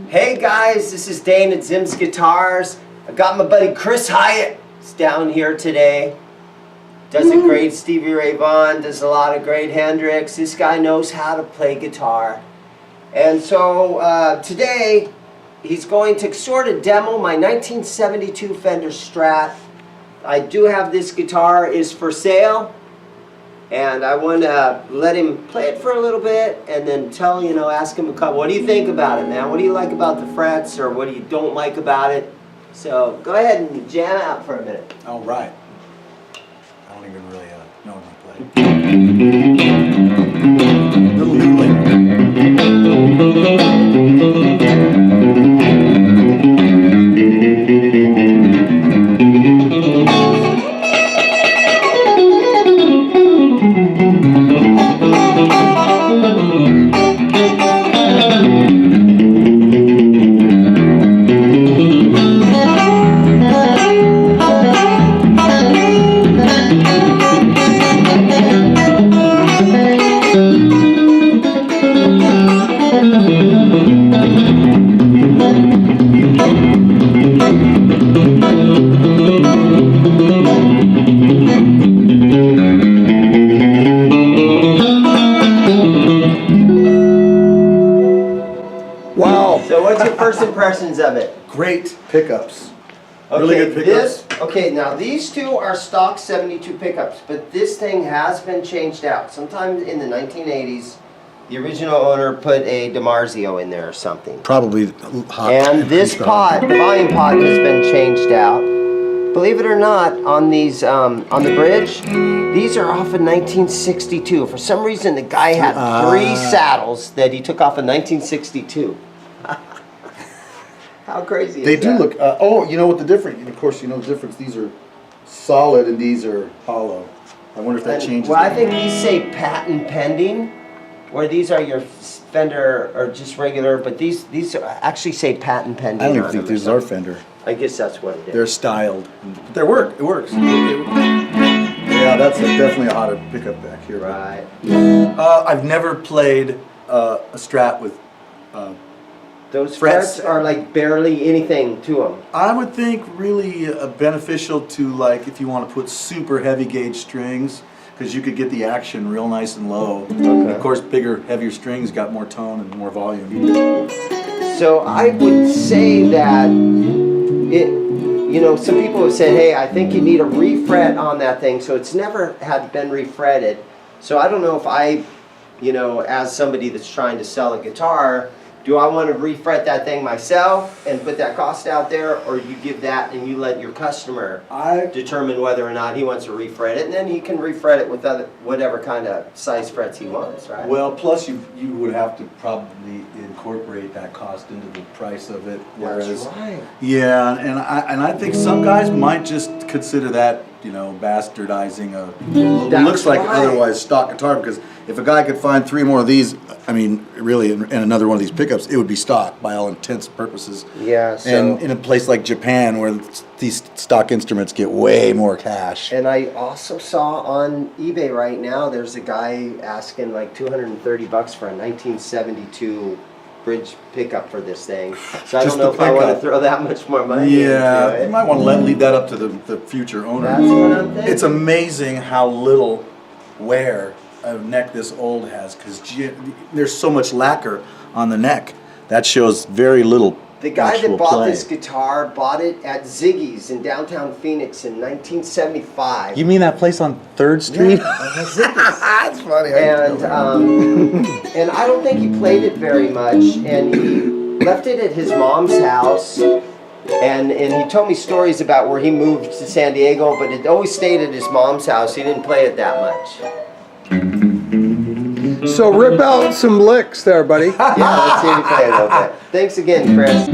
Hey guys, this is Dane at ZIMM'S Guitars. I got my buddy Chris Hiatt down here today. Does a great Stevie Ray Vaughan, does a lot of great Hendrix. This guy knows how to play guitar. And so today he's going to sort of demo my 1972 Fender Strat. I do have this guitar, is for sale. And I want to let him play it for a little bit and then ask him a couple, what do you think about it, man? What do you like about the frets, or what do you don't like about it? So go ahead and jam out for a minute. All right. I don't even really know how to play. Little noodling. Wow. So what's your first impressions of it? Great pickups. Okay, Really good pickups. Okay, now these two are stock 72 pickups, but this thing has been changed out. Sometime in the 1980s, the original owner put a DiMarzio in there or something. Probably hot. And this pot, the volume pot, has been changed out. Believe it or not, on these, on the bridge, these are off in 1962. For some reason, the guy had 3 saddles that he took off in 1962. How crazy is They that? do look, oh, you know what the difference, of course you know the difference, these are solid and these are hollow. I wonder if that changes. Well, I think these say patent pending, where these are your Fender or just regular, but these actually say patent pending. I don't even think these are Fender. I guess that's what it is. They're styled. But it works. Yeah, that's definitely a hotter pickup back here. Right. I've never played a Strat with Those frets are like barely anything to them. I would think really beneficial to, like, if you want to put super heavy gauge strings, because you could get the action real nice and low. And of course, bigger, heavier strings got more tone and more volume. So I would say that some people have said, hey, I think you need a refret on that thing. So it's never had been refretted. So I don't know if I, as somebody that's trying to sell a guitar, do I want to refret that thing myself and put that cost out there, or you give that and you let your customer determine whether or not he wants to refret it, and then he can refret it with whatever kind of size frets he wants, right? Well, plus you would have to probably incorporate that cost into the price of it. Whereas, that's right. Yeah, and I think some guys might just consider that, bastardizing a looks like otherwise stock guitar, because if a guy could find 3 more of these, I mean, really, and another one of these pickups, it would be stock by all intents and purposes. Yeah. So, and in a place like Japan, where these stock instruments get way more cash. And I also saw on eBay right now, there's a guy asking like $230 for a 1972 bridge pickup for this thing. So I don't know if I want to throw that much more money into it. You might want to leave that up to the future owner. That's what I'm thinking. It's amazing how little wear a neck this old has, because there's so much lacquer on the neck. That shows very little. The guy that bought this guitar bought it at Ziggy's in downtown Phoenix in 1975. You mean that place on 3rd Street? Yeah, Ziggy's. That's funny. And I don't think he played it very much, and he left it at his mom's house, and he told me stories about where he moved to San Diego, but it always stayed at his mom's house. He didn't play it that much. So rip out some licks there, buddy. Yeah, let's see if you play a little bit. Thanks again, Chris.